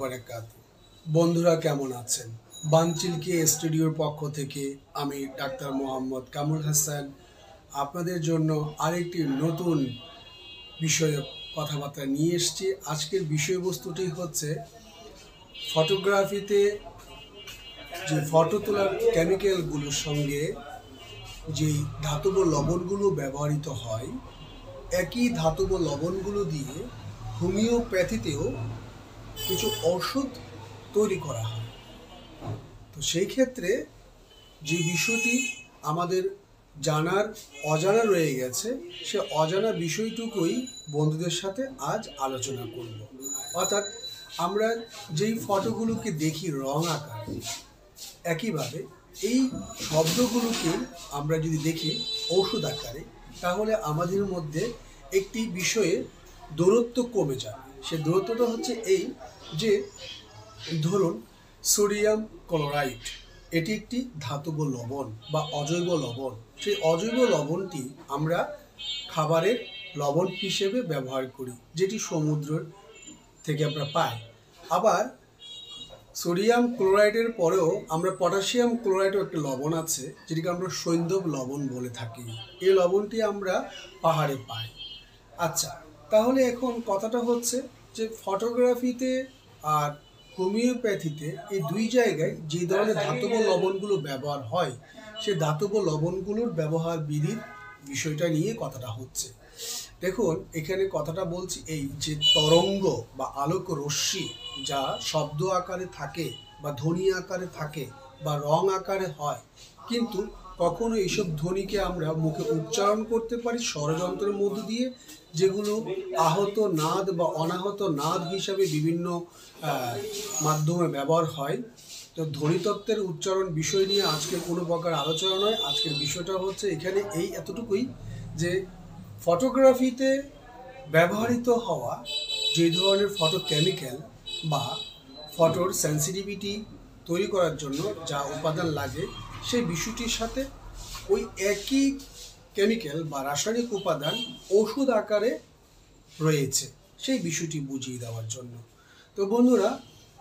বারাকাতুহু। বন্ধুরা কেমন আছেন? বানচিলকি স্টুডিওর পক্ষ থেকে আমি ডাক্তার মোহাম্মদ কামরুল হাসান আপনাদের জন্য আরেকটি নতুন বিষয়ে কথাবার্তা নিয়ে এসেছি। আজকের বিষয়বস্তুটি হচ্ছে ফটোগ্রাফিতে যে ফটো তোলার কেমিক্যালগুলোর সঙ্গে যেই ধাতব লবণগুলো ব্যবহৃত হয়, একই ধাতব লবণগুলো দিয়ে হোমিওপ্যাথিতেও কিছু ঔষধ তৈরি করা হয়। তো সেই ক্ষেত্রে যে বিষয়টি আমাদের জানার অজানা রয়ে গেছে, সে অজানা বিষয়টুকুই বন্ধুদের সাথে আজ আলোচনা করব। অর্থাৎ আমরা যেই ফটোগুলোকে দেখি রং আকারে, একইভাবে এই শব্দগুলোকে আমরা যদি দেখি ঔষধ আকারে, তাহলে আমাদের মধ্যে একটি বিষয়ে দূরত্ব কমে যায়। সে দূরত্বটা হচ্ছে এই যে, ধরুন সোডিয়াম ক্লোরাইড, এটি একটি ধাতব লবণ বা অজৈব লবণ। সেই অজৈব লবণটি আমরা খাবারের লবণ হিসেবে ব্যবহার করি, যেটি সমুদ্র থেকে আমরা পাই। আবার সোডিয়াম ক্লোরাইডের পরেও আমরা পটাশিয়াম ক্লোরাইডও একটা লবণ আছে, যেটিকে আমরা সৈন্ধব লবণ বলে থাকি। এই লবণটি আমরা পাহাড়ে পাই। আচ্ছা, তাহলে এখন কথাটা হচ্ছে যে ফটোগ্রাফিতে আর হোমিওপ্যাথিতে এই দুই জায়গায় যে ধরনের ধাতব লবণগুলো ব্যবহার হয়, সে ধাতব লবণগুলোর ব্যবহার বিধির বিষয়টা নিয়ে কথাটা হচ্ছে। দেখুন, এখানে কথাটা বলছি এই যে তরঙ্গ বা আলোক রশ্মি যা শব্দ আকারে থাকে বা ধ্বনি আকারে থাকে বা রং আকারে হয়, কিন্তু কখনো এইসব ধ্বনিকে আমরা মুখে উচ্চারণ করতে পারি স্বরযন্ত্রের মধ্য দিয়ে, যেগুলো আহত নাদ বা অনাহত নাদ হিসাবে বিভিন্ন মাধ্যমে ব্যবহার হয়। তো ধ্বনিতত্ত্বের উচ্চারণ বিষয় নিয়ে আজকের কোনো প্রকার আলোচনা নয়। আজকের বিষয়টা হচ্ছে এখানে এই এতটুকুই যে ফটোগ্রাফিতে ব্যবহৃত হওয়া যে ধরনের ফটো কেমিক্যাল বা ফটোর সেন্সিটিভিটি তৈরি করার জন্য যা উপাদান লাগে, সেই বিষয়টির সাথে ওই একই কেমিক্যাল বা রাসায়নিক উপাদান ওষুধ আকারে রয়েছে, সেই বিষয়টি বুঝিয়ে দেওয়ার জন্য। তো বন্ধুরা,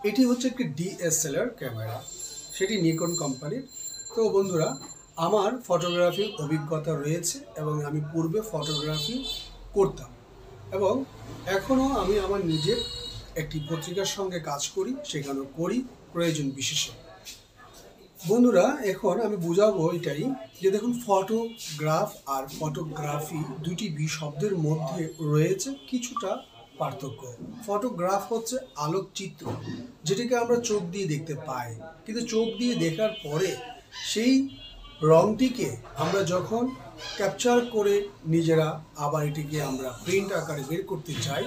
এটি হচ্ছে একটি ডিএসএলআর ক্যামেরা, সেটি নিকন কোম্পানির। তো বন্ধুরা, আমার ফটোগ্রাফির অভিজ্ঞতা রয়েছে এবং আমি পূর্বে ফটোগ্রাফি করতাম এবং এখনও আমি আমার নিজের একটি পত্রিকার সঙ্গে কাজ করি, সেখানেও করি প্রয়োজন বিশেষে। বন্ধুরা, এখন আমি বুঝাবো এটাই যে দেখুন, ফটোগ্রাফ আর ফটোগ্রাফি দুটি শব্দের মধ্যে রয়েছে কিছুটা পার্থক্য। ফটোগ্রাফ হচ্ছে আলোকচিত্র, যেটাকে আমরা চোখ দিয়ে দেখতে পাই, কিন্তু চোখ দিয়ে দেখার পরে সেই রংটিকে আমরা যখন ক্যাপচার করে নিজেরা আবার এটিকে আমরা প্রিন্ট আকারে বের করতে চাই,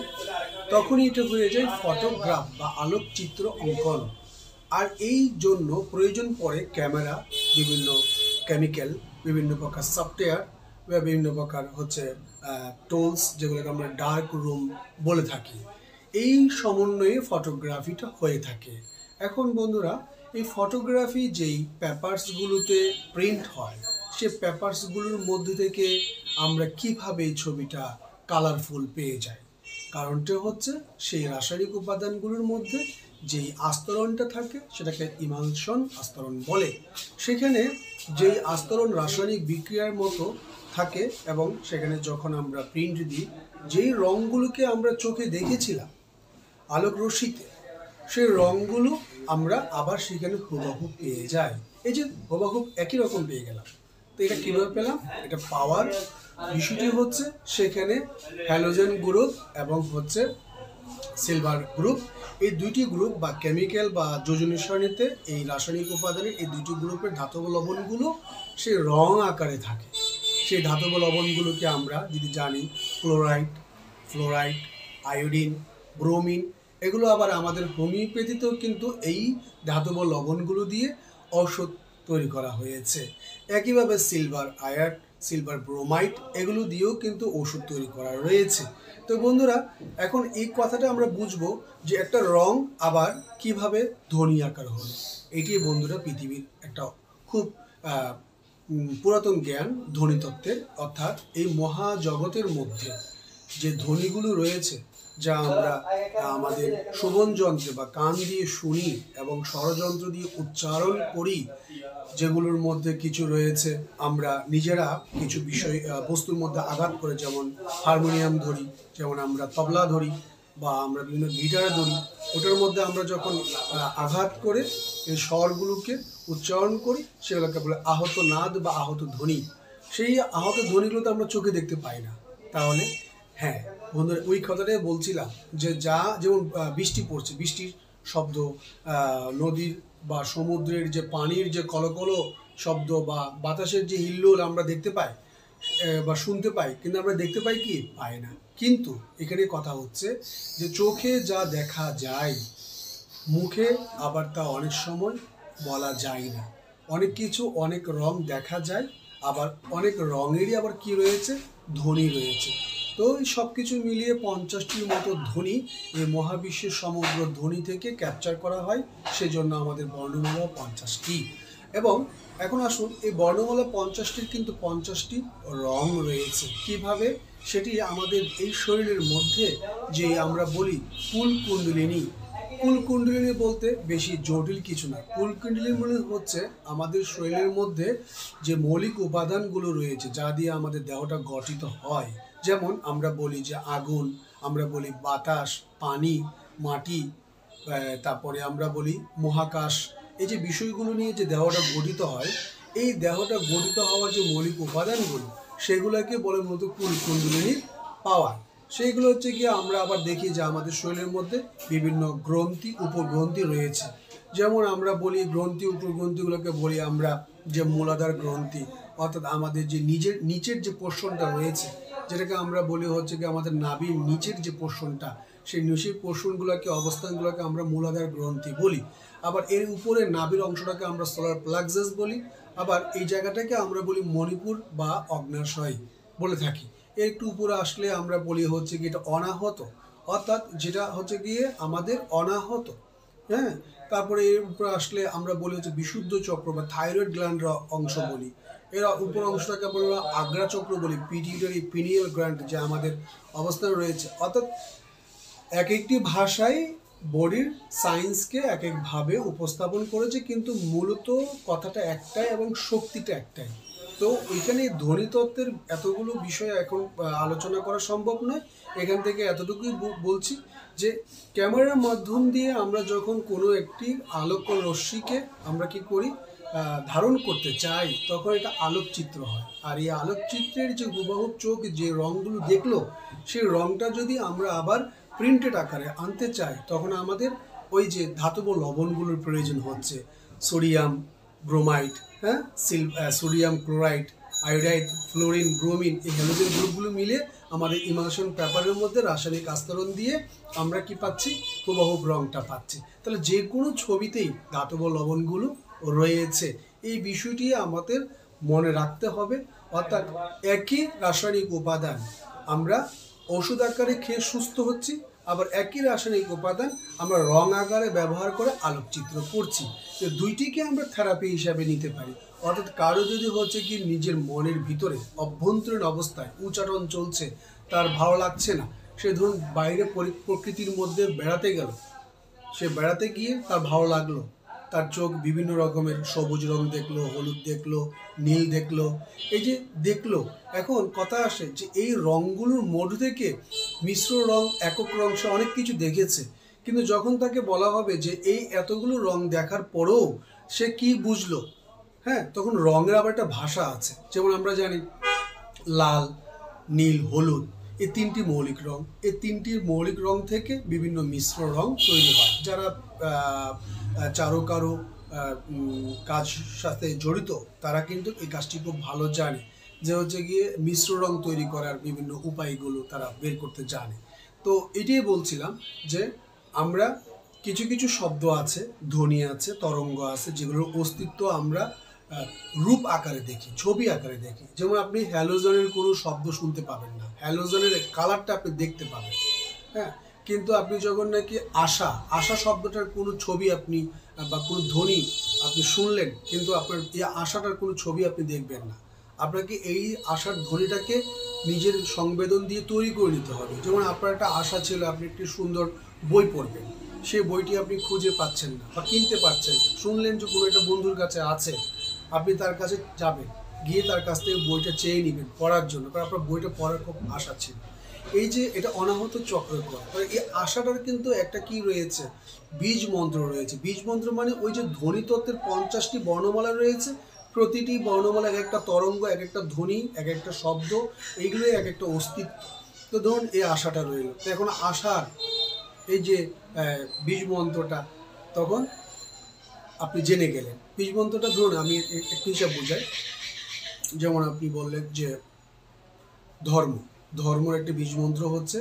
তখনই এটা হয়ে যায় ফটোগ্রাফ বা আলোকচিত্র অঙ্কন। আর এই জন্য প্রয়োজন পড়ে ক্যামেরা, বিভিন্ন কেমিক্যাল, বিভিন্ন প্রকার সফটওয়্যার বা বিভিন্ন প্রকার হচ্ছে টুলস, যেগুলোকে আমরা ডার্ক রুম বলে থাকি। এই সমন্বয়ে ফটোগ্রাফিটা হয়ে থাকে। এখন বন্ধুরা, এই ফটোগ্রাফি যেই পেপারসগুলোতে প্রিন্ট হয়, সে পেপারসগুলোর মধ্যে থেকে আমরা কিভাবে এই ছবিটা কালারফুল পেয়ে যাই, কারণটা হচ্ছে সেই রাসায়নিক উপাদানগুলোর মধ্যে যেই আস্তরণটা থাকে, সেটাকে ইমালশন আস্তরণ বলে। সেখানে যেই আস্তরণ রাসায়নিক বিক্রিয়ার মতো থাকে এবং সেখানে যখন আমরা প্রিন্ট দিই, যেই রঙগুলোকে আমরা চোখে দেখেছিলাম আলোক রশ্মিতে, সেই রঙগুলো আমরা আবার সেখানে হুবহু পেয়ে যাই। এই যে হুবহু একই রকম পেয়ে গেলাম, তো এটা কীভাবে পেলাম? এটা পাওয়ার বিষয়টি হচ্ছে সেখানে হ্যালোজেন গ্রুপ এবং হচ্ছে সিলভার গ্রুপ, এই দুইটি গ্রুপ বা কেমিক্যাল বা যোজনী সারণীতে এই রাসায়নিক উপাদানের এই দুইটি গ্রুপের ধাতব লবণগুলো সেই রং আকারে থাকে। সেই ধাতব লবণগুলোকে আমরা যদি জানি ক্লোরাইড, ফ্লোরাইড, আয়োডিন, ব্রোমিন, এগুলো আবার আমাদের হোমিওপ্যাথিতেও কিন্তু এই ধাতব লবণগুলো দিয়ে ঔষধ তৈরি করা হয়েছে। একইভাবে সিলভার আয়ার, সিলভার ব্রোমাইড, এগুলো দিয়েও কিন্তু ওষুধ তৈরি করা রয়েছে। তো বন্ধুরা, এখন এই কথাটা আমরা বুঝবো যে একটা রং আবার কিভাবে ধ্বনি আকার হলো। এটি বন্ধুরা পৃথিবীর একটা খুব পুরাতন জ্ঞান ধ্বনিতত্ত্বের, অর্থাৎ এই মহাজগতের মধ্যে যে ধ্বনিগুলো রয়েছে, যা আমরা আমাদের শ্রবণ যন্ত্রে বা কান দিয়ে শুনি এবং স্বরযন্ত্র দিয়ে উচ্চারণ করি, যেগুলোর মধ্যে কিছু রয়েছে আমরা নিজেরা কিছু বিষয় বস্তুর মধ্যে আঘাত করে, যেমন হারমোনিয়াম ধরি, যেমন আমরা তবলা ধরি, বা আমরা বিভিন্ন গিটার ধরি, ওটার মধ্যে আমরা যখন আঘাত করে এই স্বরগুলোকে উচ্চারণ করি সেগুলোকে বলে আহত নাদ বা আহত ধ্বনি। সেই আহত ধ্বনিগুলো তো আমরা চোখে দেখতে পাই না। তাহলে হ্যাঁ বন্ধুরা, ওই কথাটাই বলছিলাম যে যেমন বৃষ্টি পড়ছে, বৃষ্টির শব্দ, নদীর বা সমুদ্রের যে পানির যে কলকলো শব্দ বা বাতাসের যে হিল্লোল আমরা দেখতে পাই বা শুনতে পাই, কিন্তু আমরা দেখতে পাই কি? পাই না। কিন্তু এখানে কথা হচ্ছে যে চোখে যা দেখা যায় মুখে আবার তা অনেক সময় বলা যায় না। অনেক কিছু, অনেক রং দেখা যায়, আবার অনেক রঙেরই আবার কি রয়েছে? ধ্বনি রয়েছে। তো এই সব কিছু মিলিয়ে 50টির মতো ধ্বনি এই মহাবিশ্বের সমগ্র ধ্বনি থেকে ক্যাপচার করা হয়। সেজন্য আমাদের বর্ণমালা 50টি। এবং এখন আসুন, এই বর্ণমালা 50টির কিন্তু 50টি রং রয়েছে। কিভাবে? সেটি আমাদের এই শরীরের মধ্যে যে আমরা বলি কুলকুণ্ডলিনী। কুলকুণ্ডলিনী বলতে বেশি জটিল কিছু না। কুলকুণ্ডলিনী মানে হচ্ছে আমাদের শরীরের মধ্যে যে মৌলিক উপাদানগুলো রয়েছে যা দিয়ে আমাদের দেহটা গঠিত হয়। যেমন আমরা বলি যে আগুন, আমরা বলি বাতাস, পানি, মাটি, তারপরে আমরা বলি মহাকাশ। এই যে বিষয়গুলো নিয়ে যে দেহটা গঠিত হয়, এই দেহটা গঠিত হওয়ার যে মৌলিক উপাদানগুলো সেগুলোকে বলে মূলত কুলকুণ্ডলিনীর পাওয়ার। সেইগুলো হচ্ছে কি আমরা আবার দেখি যে আমাদের শরীরের মধ্যে বিভিন্ন গ্রন্থি, উপগ্রন্থি রয়েছে। যেমন আমরা বলি গ্রন্থি, উপগ্রন্থিগুলোকে বলি আমরা যে মূলাধার গ্রন্থি, অর্থাৎ আমাদের যে নিচের যে পোর্শনটা রয়েছে, যেটাকে আমরা বলি হচ্ছে কি আমাদের নাভির নিচের যে পোর্শনটা, সেই নিচের পোর্শনগুলোকে, অবস্থানগুলোকে আমরা মূলাধার গ্রন্থি বলি। আবার এর উপরে নাভির অংশটাকে আমরা সোলার প্লাক্সাস বলি। আবার এই জায়গাটাকে আমরা বলি মণিপুর বা অগ্ন্যাশয় বলে থাকি। এর একটু উপরে আসলে আমরা বলি হচ্ছে কি এটা অনাহত, অর্থাৎ যেটা হচ্ছে গিয়ে আমাদের অনাহত। হ্যাঁ, তারপরে এর উপরে আসলে আমরা বলি হচ্ছে বিশুদ্ধ চক্র বা থাইরয়েড গ্ল্যান্ডের অংশ বলি। এর উপর অংশটাকে আমরা আগ্রা চক্র বলি, পিটিউটারি পিনিয়াল গ্ল্যান্ড যে আমাদের অবস্থান রয়েছে। অর্থাৎ এক একটি ভাষায় বডির সায়েন্সকে এক একভাবে উপস্থাপন করেছে, কিন্তু মূলত কথাটা একটাই এবং শক্তিটা একটাই। তো ওইখানে ধ্বনিতত্ত্বের এতগুলো বিষয় এখন আলোচনা করা সম্ভব নয়। এখান থেকে এতটুকুই বলছি যে ক্যামেরার মাধ্যম দিয়ে আমরা যখন কোনো একটি আলোক রশ্মিকে আমরা কি করি, ধারণ করতে চাই, তখন এটা আলোকচিত্র হয়। আর এই আলোকচিত্রের যে হুবহু চোখ যে রঙগুলো দেখলো, সেই রঙটা যদি আমরা আবার প্রিন্টেড আকারে আনতে চাই, তখন আমাদের ওই যে ধাতব লবণগুলোর প্রয়োজন হচ্ছে। সোডিয়াম ব্রোমাইড, হ্যাঁ, sodium chloride, iodide, fluorine, bromine, এই হ্যালোজেন গ্রুপগুলো মিলে আমাদের ইমালশন পেপারের মধ্যে রাসায়নিক আস্তরণ দিয়ে আমরা কি পাচ্ছি? হুবহু রংটা পাচ্ছি। তাহলে যে কোনো ছবিতেই ধাতব লবণগুলো রয়েছে। এই বিষয়টি আমাদের মনে রাখতে হবে। অর্থাৎ একই রাসায়নিক উপাদান আমরা ওষুধ আকারে খেয়ে সুস্থ হচ্ছি, আবার একই রাসায়নিক উপাদান আমরা রং আকারে ব্যবহার করে আলোকচিত্র করছি। তো দুইটিকে আমরা থেরাপি হিসাবে নিতে পারি। অর্থাৎ কারো যদি হচ্ছে কি নিজের মনের ভিতরে অভ্যন্তরীণ অবস্থায় উচ্চারণ চলছে, তার ভালো লাগছে না, সে ধরুন বাইরে প্রকৃতির মধ্যে বেড়াতে গেল, সে বেড়াতে গিয়ে তার ভালো লাগলো, তার চোখ বিভিন্ন রকমের সবুজ রং দেখলো, হলুদ দেখলো, নীল দেখলো, এই যে দেখলো। এখন কথা আসে যে এই রঙগুলোর মধ্য থেকে মিশ্র রং, একক রং, সে অনেক কিছু দেখেছে, কিন্তু যখন তাকে বলা হবে যে এই এতগুলো রং দেখার পরেও সে কি বুঝলো, হ্যাঁ, তখন রঙের আবার একটা ভাষা আছে। যেমন আমরা জানি লাল, নীল, হলুদ, এই তিনটি মৌলিক রং। এই তিনটি মৌলিক রং থেকে বিভিন্ন মিশ্র রং তৈরি হয়। যারা চারুকারু কাজ সাথে জড়িত তারা কিন্তু এই কাজটি খুব ভালো জানে, যে হচ্ছে গিয়ে মিশ্র রং তৈরি করার বিভিন্ন উপায়গুলো তারা বের করতে জানে। তো এটাই বলছিলাম যে আমরা কিছু কিছু শব্দ আছে, ধ্বনি আছে, তরঙ্গ আছে, যেগুলোর অস্তিত্ব আমরা রূপ আকারে দেখি, ছবি আকারে দেখি। যেমন আপনি হ্যালোজেনের কোনো শব্দ শুনতে পাবেন না, হ্যালোজেনের কালারটা আপনি দেখতে পাবেন, হ্যাঁ, কিন্তু আপনি যখন নাকি আশা, আশা শব্দটার কোনো ছবি আপনি বা কোনো ধ্বনি আপনি শুনলেন, কিন্তু আপনার এই আশাটার কোনো ছবি আপনি দেখবেন না। আপনাকে এই আশার ধ্বনিটাকে নিজের সংবেদন দিয়ে তৈরি করে নিতে হবে। যেমন আপনার একটা আশা ছিল আপনি একটি সুন্দর বই পড়বেন, সেই বইটি আপনি খুঁজে পাচ্ছেন না বা কিনতে পারছেন না, শুনলেন যে কোনো একটা বন্ধুর কাছে আছে, আপনি তার কাছে যাবেন, গিয়ে তার কাছ থেকে বইটা চেয়ে নেবেন পড়ার জন্য, কারণ আপনার বইটা পড়ার খুব আশা ছিল। এই যে এটা অনাহত চক্রকর, এই আশাটার কিন্তু একটা কি রয়েছে, বীজ মন্ত্র রয়েছে। বীজ মন্ত্র মানে ওই যে ধ্বনিতত্ত্বের 50টি বর্ণমালা রয়েছে, প্রতিটি বর্ণমালা এক একটা তরঙ্গ, এক একটা ধ্বনি, এক একটা শব্দ, এইগুলোই এক একটা অস্তিত্ব। তো ধরুন এই আশাটা রইল, তো এখন আশার এই যে বীজ মন্ত্রটা তখন আপনি জেনে গেলেন। বীজ মন্ত্রটা ধরুন আমি একটু হিসাব বোঝাই। যেমন আপনি বললেন যে ধর্মর একটি বীজ মন্ত্র হচ্ছে,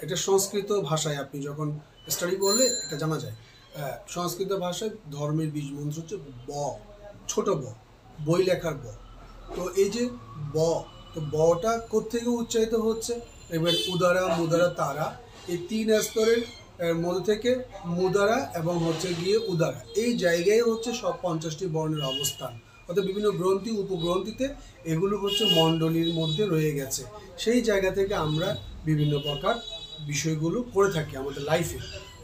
এটা সংস্কৃত ভাষায় আপনি যখন স্টাডি করলে এটা জানা যায়। সংস্কৃত ভাষায় ধর্মের বীজ মন্ত্র হচ্ছে ব, ছোট ব, বই লেখার ব। তো এই যে ব, তো বটা কোত্থেকে উচ্চারিত হচ্ছে, এবার উদারা মুদারা তারা, এই 3 স্তরের মধ্যে থেকে মুদারা এবং হচ্ছে গিয়ে উদারা, এই জায়গায় হচ্ছে সব 50টি বর্ণের অবস্থান। অর্থাৎ বিভিন্ন গ্রন্থি উপগ্রন্থিতে এগুলো হচ্ছে মণ্ডলীর মধ্যে রয়ে গেছে। সেই জায়গা থেকে আমরা বিভিন্ন প্রকার বিষয়গুলো করে থাকি আমাদের লাইফে।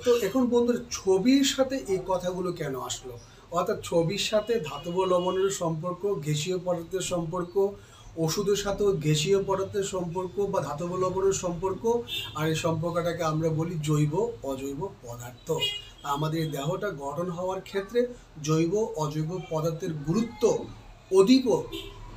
তো এখন বন্ধুরা ছবির সাথে এই কথাগুলো কেন আসলো? অর্থাৎ ছবির সাথে ধাতব লবণের সম্পর্ক, গ্যাসীয় পদার্থের সম্পর্ক, ওষুধের সাথেও গ্যাসীয় পদার্থের সম্পর্ক বা ধাতব লবণের সম্পর্ক, আর এই সম্পর্কটাকে আমরা বলি জৈব অজৈব পদার্থ। আমাদের দেহটা গঠন হওয়ার ক্ষেত্রে জৈব অজৈব পদার্থের গুরুত্ব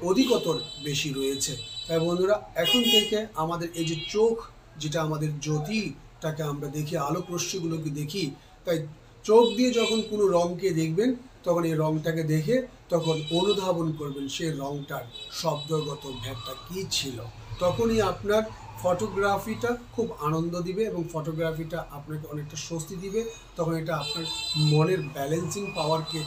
অধিকতর বেশি রয়েছে। তাই বন্ধুরা এখন থেকে আমাদের এই যে চোখ, যেটা আমাদের জ্যোতিটাকে আমরা দেখি, আলোক রশ্মিগুলোকে দেখি, তাই চোখ দিয়ে যখন কোনো রঙকে দেখবেন তখন এই রঙটাকে দেখে তখন অনুধাবন করবেন সেই রঙটার শব্দগত ভেদটা কী ছিল। তখনই আপনার ফটোগ্রাফিটা খুব আনন্দ দিবে এবং ফটোগ্রাফিটা আপনাকে অনেকটা স্বস্তি দিবে। তখন এটা আপনার মনের ব্যালেন্সিং পাওয়ারকে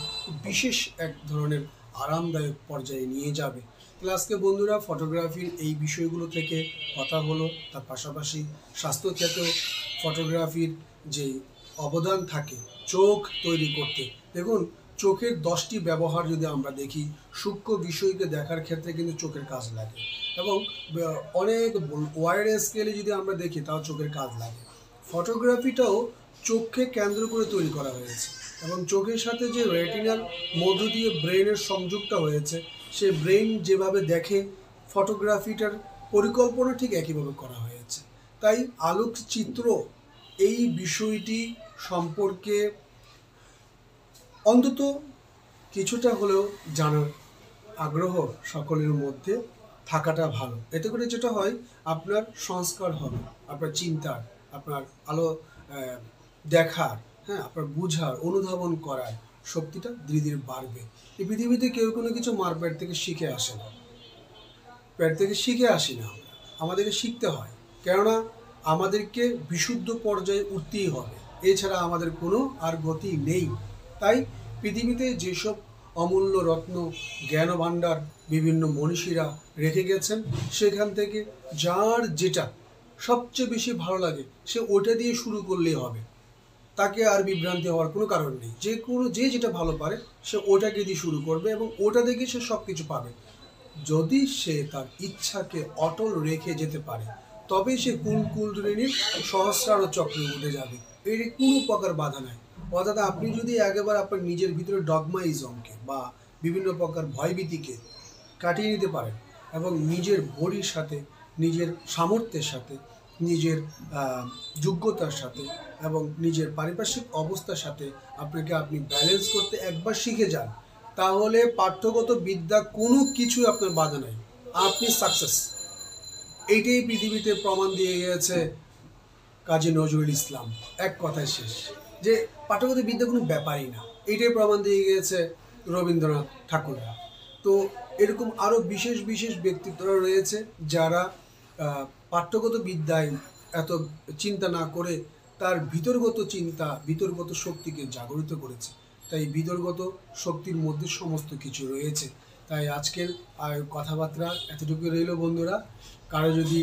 বিশেষ এক ধরনের আরামদায়ক পর্যায়ে নিয়ে যাবে। তাহলে আজকে বন্ধুরা ফটোগ্রাফির এই বিষয়গুলো থেকে কথা হলো, তার পাশাপাশি স্বাস্থ্যক্ষেত্রেও ফটোগ্রাফির যে অবদান থাকে চোখ তৈরি করতে। দেখুন চোখের 10টি ব্যবহার যদি আমরা দেখি, সূক্ষ্ম বিষয়কে দেখার ক্ষেত্রে কিন্তু চোখের কাজ লাগে, এবং অনেক ওয়াইড স্কেলে যদি আমরা দেখি তাও চোখের কাজ লাগে। ফটোগ্রাফিটাও চোখকে কেন্দ্র করে তৈরি করা হয়েছে, এবং চোখের সাথে যে রেটিনাল মধ্য দিয়ে ব্রেনের সংযোগটা হয়েছে, সে ব্রেন যেভাবে দেখে ফটোগ্রাফিটার পরিকল্পনা ঠিক একইভাবে করা হয়েছে। তাই আলোকচিত্র এই বিষয়টি সম্পর্কে অন্তত কিছুটা হলেও জানার আগ্রহ সকলের মধ্যে থাকাটা ভালো। এতে করে যেটা হয় আপনার সংস্কার হবে, আপনার চিন্তার, আপনার আলো দেখার, হ্যাঁ, আপনার বুঝার, অনুধাবন করার শক্তিটা ধীরে ধীরে বাড়বে। এই পৃথিবীতে কেউ কোনো কিছু মারপেট থেকে শিখে আসে না, পেট থেকে শিখে আসি না, আমাদেরকে শিখতে হয়। কেননা আমাদেরকে বিশুদ্ধ পর্যায়ে উঠতেই হবে, এছাড়া আমাদের কোনো আর গতি নেই। তাই পৃথিবীতে যেসব অমূল্য রত্ন জ্ঞান ভাণ্ডার বিভিন্ন মনীষীরা রেখে গেছেন, সেখান থেকে যার যেটা সবচেয়ে বেশি ভালো লাগে সে ওটা দিয়ে শুরু করলেই হবে। তাকে আর বিভ্রান্তি হওয়ার কোনো কারণ নেই। যে যেটা ভালো পারে সে ওটাকে দিয়ে শুরু করবে এবং ওটা দেখে সে সব কিছু পাবে। যদি সে তার ইচ্ছাকে অটল রেখে যেতে পারে তবে সে কুলকুলরিণীর সহস্রার চক্রে উঠে যাবে, এর কোনো প্রকার বাধা নাই। অর্থাৎ আপনি যদি একেবারে আপনার নিজের ভিতরে ডগমাইজমকে বা বিভিন্ন প্রকার ভয়ভীতিকে কাটিয়ে নিতে পারেন এবং নিজের বডির সাথে, নিজের সামর্থ্যের সাথে, নিজের যোগ্যতার সাথে এবং নিজের পারিপার্শ্বিক অবস্থার সাথে আপনি ব্যালেন্স করতে একবার শিখে যান, তাহলে পাঠ্যগত বিদ্যা কোনো কিছু আপনার বাধা নাই, আপনি সাকসেস। এইটাই পৃথিবীতে প্রমাণ দিয়ে গেছে কাজী নজরুল ইসলাম। এক কথায় শেষ যে পাঠ্যগত বিদ্যা কোনো ব্যাপারই না, এইটাই প্রমাণ দিয়ে গিয়েছে রবীন্দ্রনাথ ঠাকুররা। তো এরকম আরও বিশেষ বিশেষ ব্যক্তিত্বরা রয়েছে যারা পাঠ্যগত বিদ্যায় এত চিন্তা না করে তার ভিতরগত চিন্তা, ভিতরগত শক্তিকে জাগরিত করেছে। তাই ভিতরগত শক্তির মধ্যে সমস্ত কিছু রয়েছে। তাই আজকের কথাবার্তা এতটুকু রইল বন্ধুরা। কারো যদি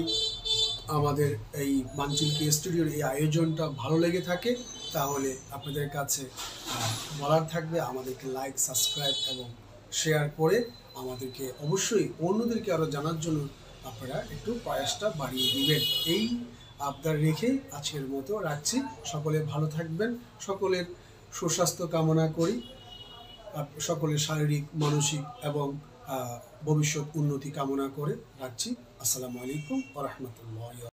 আমাদের এই মানচিলকি স্টুডিওর এই আয়োজনটা ভালো লেগে থাকে তাহলে আপনাদের কাছে বলার থাকবে আমাদেরকে লাইক, সাবস্ক্রাইব এবং শেয়ার করে আমাদেরকে অবশ্যই অন্যদেরকে আরও জানার জন্য আপনারা একটু প্রয়াসটা বাড়িয়ে দিবেন। এই আবদার রেখে আজকের মতো রাখছি। সকলে ভালো থাকবেন, সকলের সুস্বাস্থ্য কামনা করি, সকলের শারীরিক, মানসিক এবং ভবিষ্যৎ উন্নতি কামনা করে রাখছি। আসসালামু আলাইকুম ওয়া রাহমাতুল্লাহি।